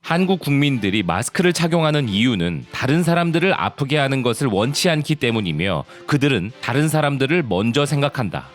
한국 국민들이 마스크를 착용하는 이유는 다른 사람들을 아프게 하는 것을 원치 않기 때문이며 그들은 다른 사람들을 먼저 생각한다.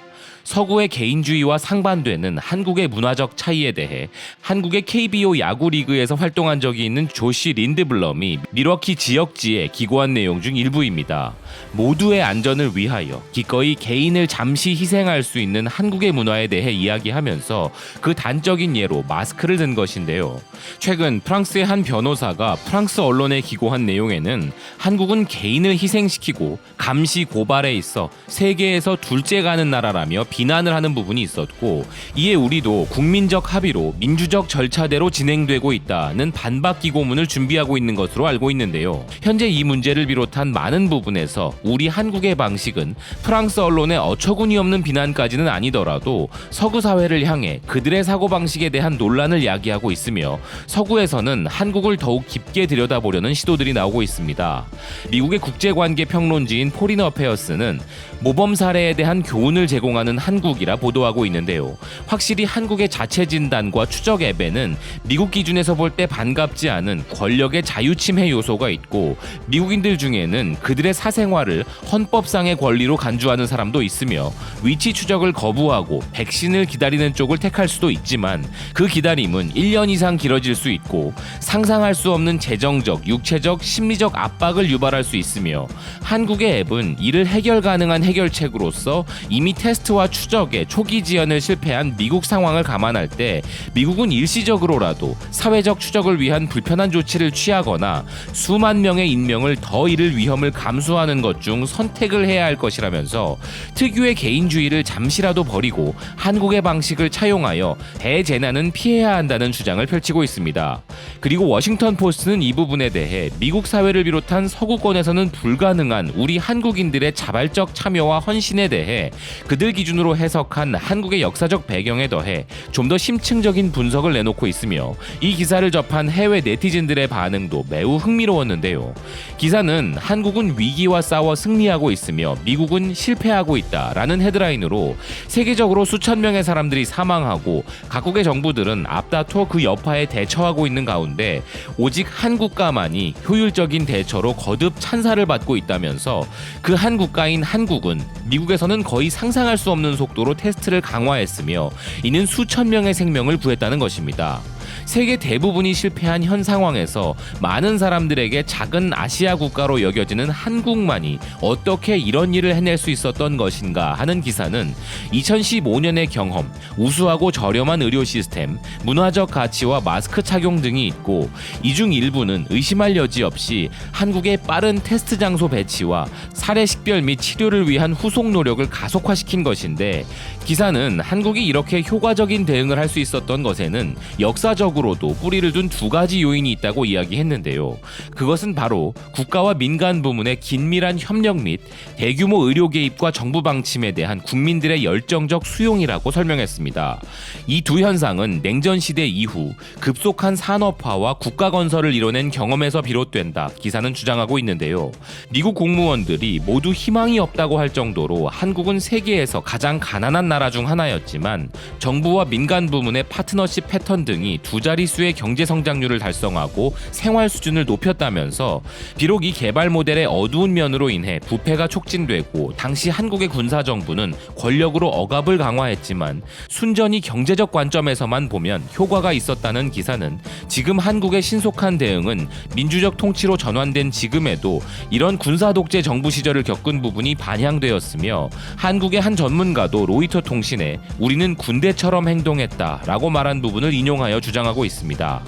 서구의 개인주의와 상반되는 한국의 문화적 차이에 대해 한국의 KBO 야구 리그에서 활동한 적이 있는 조시 린드블럼이 밀워키 지역지에 기고한 내용 중 일부입니다. 모두의 안전을 위하여 기꺼이 개인을 잠시 희생할 수 있는 한국의 문화에 대해 이야기하면서 그 단적인 예로 마스크를 든 것인데요. 최근 프랑스의 한 변호사가 프랑스 언론에 기고한 내용에는 한국은 개인을 희생시키고 감시 고발에 있어 세계에서 둘째 가는 나라라며 비난을 하는 부분이 있었고, 이에 우리도 국민적 합의로 민주적 절차대로 진행되고 있다는 반박 기고문을 준비하고 있는 것으로 알고 있는데요. 현재 이 문제를 비롯한 많은 부분에서 우리 한국의 방식은 프랑스 언론의 어처구니 없는 비난까지는 아니더라도 서구 사회를 향해 그들의 사고방식에 대한 논란을 야기하고 있으며 서구에서는 한국을 더욱 깊게 들여다보려는 시도들이 나오고 있습니다. 미국의 국제관계 평론지인 포린 어페어스는 모범 사례에 대한 교훈을 제공하는 한국이라 보도하고 있는데요. 확실히 한국의 자체 진단과 추적 앱에는 미국 기준에서 볼 때 반갑지 않은 권력의 자유침해 요소가 있고, 미국인들 중에는 그들의 사생활을 헌법상의 권리로 간주하는 사람도 있으며 위치 추적을 거부하고 백신을 기다리는 쪽을 택할 수도 있지만 그 기다림은 1년 이상 길어질 수 있고 상상할 수 없는 재정적, 육체적, 심리적 압박을 유발할 수 있으며 한국의 앱은 이를 해결 가능한 해결책으로서 이미 테스트와 추적에 초기 지연을 실패한 미국 상황을 감안할 때 미국은 일시적으로라도 사회적 추적을 위한 불편한 조치를 취하거나 수만 명의 인명을 더 잃을 위험을 감수하는 것 중 선택을 해야 할 것이라면서 특유의 개인주의를 잠시라도 버리고 한국의 방식을 차용하여 대재난은 피해야 한다는 주장을 펼치고 있습니다. 그리고 워싱턴 포스트는 이 부분에 대해 미국 사회를 비롯한 서구권에서는 불가능한 우리 한국인들의 자발적 참여와 헌신에 대해 그들 기준으로 해석한 한국의 역사적 배경에 더해 좀 더 심층적인 분석을 내놓고 있으며 이 기사를 접한 해외 네티즌들의 반응도 매우 흥미로웠는데요. 기사는 한국은 위기와 싸워 승리하고 있으며 미국은 실패하고 있다라는 헤드라인으로 세계적으로 수천 명의 사람들이 사망하고 각국의 정부들은 앞다퉈 그 여파에 대처하고 있는 가운데 오직 한국가만이 효율적인 대처로 거듭 찬사를 받고 있다면서 그 한 국가인 한국은 미국에서는 거의 상상할 수 없는 속도로 테스트를 강화했으며 이는 수천 명의 생명을 구했다는 것입니다. 세계 대부분이 실패한 현 상황에서 많은 사람들에게 작은 아시아 국가로 여겨지는 한국만이 어떻게 이런 일을 해낼 수 있었던 것인가 하는 기사는 2015년의 경험, 우수하고 저렴한 의료 시스템, 문화적 가치와 마스크 착용 등이 있고, 이 중 일부는 의심할 여지 없이 한국의 빠른 테스트 장소 배치와 사례 식별 및 치료를 위한 후속 노력을 가속화시킨 것인데, 기사는 한국이 이렇게 효과적인 대응을 할 수 있었던 것에는 역사적으로도 뿌리를 둔 두 가지 요인이 있다고 이야기했는데요. 그것은 바로 국가와 민간 부문의 긴밀한 협력 및 대규모 의료 개입과 정부 방침에 대한 국민들의 열정적 수용이라고 설명했습니다. 이 두 현상은 냉전 시대 이후 급속한 산업화와 국가 건설을 이뤄낸 경험에서 비롯된다, 기사는 주장하고 있는데요. 미국 공무원들이 모두 희망이 없다고 할 정도로 한국은 세계에서 가장 가난한 나라 중 하나였지만 정부와 민간 부문의 파트너십 패턴 등이 두 자릿수의 경제 성장률을 달성하고 생활 수준을 높였다면서, 비록 이 개발 모델의 어두운 면으로 인해 부패가 촉진되고 당시 한국의 군사정부는 권력으로 억압을 강화했지만 순전히 경제적 관점에서만 보면 효과가 있었다는 기사는 지금 한국의 신속한 대응은 민주적 통치로 전환된 지금에도 이런 군사 독재 정부 시절을 겪은 부분이 반영되었으며, 한국의 한 전문가도 로이터 통신에 우리는 군대처럼 행동했다라고 말한 부분을 인용하여 주장하고 있습니다.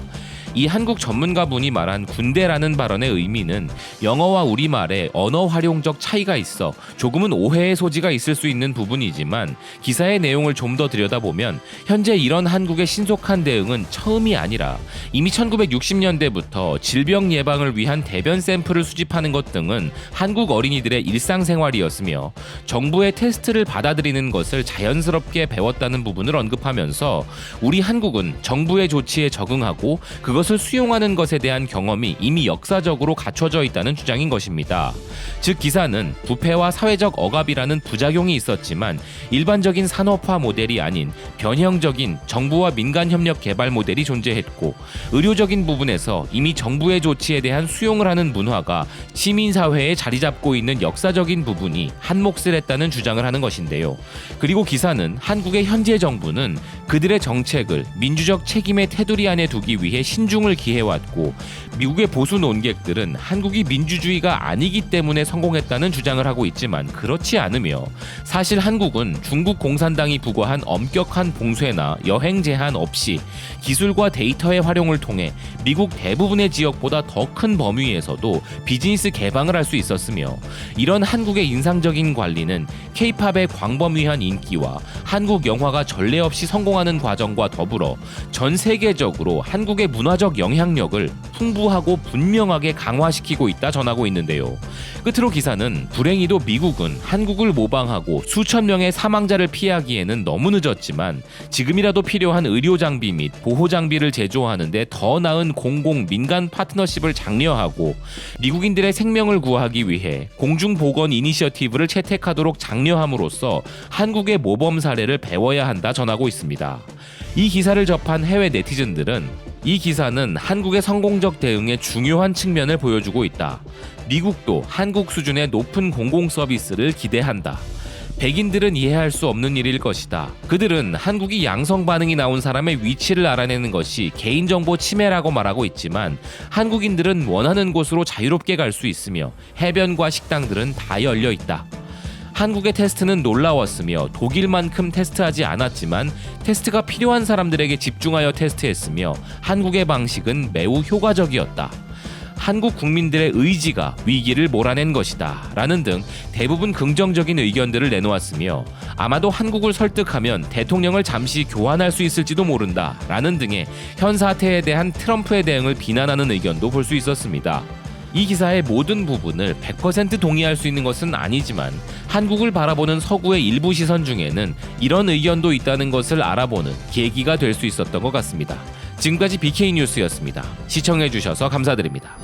이 한국 전문가분이 말한 군대라는 발언의 의미는 영어와 우리말의 언어 활용적 차이가 있어 조금은 오해의 소지가 있을 수 있는 부분이지만, 기사의 내용을 좀 더 들여다보면 현재 이런 한국의 신속한 대응은 처음이 아니라 이미 1960년대부터 질병 예방을 위한 대변 샘플을 수집하는 것 등은 한국 어린이들의 일상생활이었으며 정부의 테스트를 받아들이는 것을 자연스럽게 배웠다는 부분을 언급하면서 우리 한국은 정부의 조치에 적응하고 그것 그것을 수용하는 것에 대한 경험이 이미 역사적으로 갖춰져 있다는 주장인 것입니다. 즉 기사는 부패와 사회적 억압이라는 부작용이 있었지만 일반적인 산업화 모델이 아닌 변형적인 정부와 민간 협력 개발 모델이 존재했고, 의료적인 부분에서 이미 정부의 조치에 대한 수용을 하는 문화가 시민사회에 자리 잡고 있는 역사적인 부분이 한몫을 했다는 주장을 하는 것인데요. 그리고 기사는 한국의 현재 정부는 그들의 정책을 민주적 책임의 테두리 안에 두기 위해 신중을 기해왔고, 미국의 보수 논객들은 한국이 민주주의가 아니기 때문에 성공했다는 주장을 하고 있지만 그렇지 않으며, 사실 한국은 중국 공산당이 부과한 엄격한 봉쇄나 여행 제한 없이 기술과 데이터의 활용을 통해 미국 대부분의 지역보다 더 큰 범위에서도 비즈니스 개방을 할 수 있었으며, 이런 한국의 인상적인 관리는 K-팝의 광범위한 인기와 한국 영화가 전례 없이 성공하는 과정과 더불어 전 세계적으로 한국의 문화적 영향력을 풍부하고 분명하게 강화시키고 있다 전하고 있는데요. 끝으로 기사는 불행히도 미국은 한국을 모방하고 수천 명의 사망자를 피하기에는 너무 늦었지만 지금이라도 필요한 의료 장비 및 보호 장비를 제조하는 데 더 나은 공공 민간 파트너십을 장려하고, 미국인들의 생명을 구하기 위해 공중보건 이니셔티브를 채택하도록 장려함으로써 한국의 모범 사례를 배워야 한다 전하고 있습니다. 이 기사를 접한 해외 네티즌들은 이 기사는 한국의 성공적 대응의 중요한 측면을 보여주고 있다. 미국도 한국 수준의 높은 공공 서비스를 기대한다. 백인들은 이해할 수 없는 일일 것이다. 그들은 한국이 양성 반응이 나온 사람의 위치를 알아내는 것이 개인정보 침해라고 말하고 있지만, 한국인들은 원하는 곳으로 자유롭게 갈 수 있으며 해변과 식당들은 다 열려 있다. 한국의 테스트는 놀라웠으며 독일만큼 테스트하지 않았지만 테스트가 필요한 사람들에게 집중하여 테스트했으며 한국의 방식은 매우 효과적이었다. 한국 국민들의 의지가 위기를 몰아낸 것이다 라는 등 대부분 긍정적인 의견들을 내놓았으며, 아마도 한국을 설득하면 대통령을 잠시 교환할 수 있을지도 모른다 라는 등의 현 사태에 대한 트럼프의 대응을 비난하는 의견도 볼 수 있었습니다. 이 기사의 모든 부분을 100% 동의할 수 있는 것은 아니지만 한국을 바라보는 서구의 일부 시선 중에는 이런 의견도 있다는 것을 알아보는 계기가 될 수 있었던 것 같습니다. 지금까지 BK뉴스였습니다. 시청해주셔서 감사드립니다.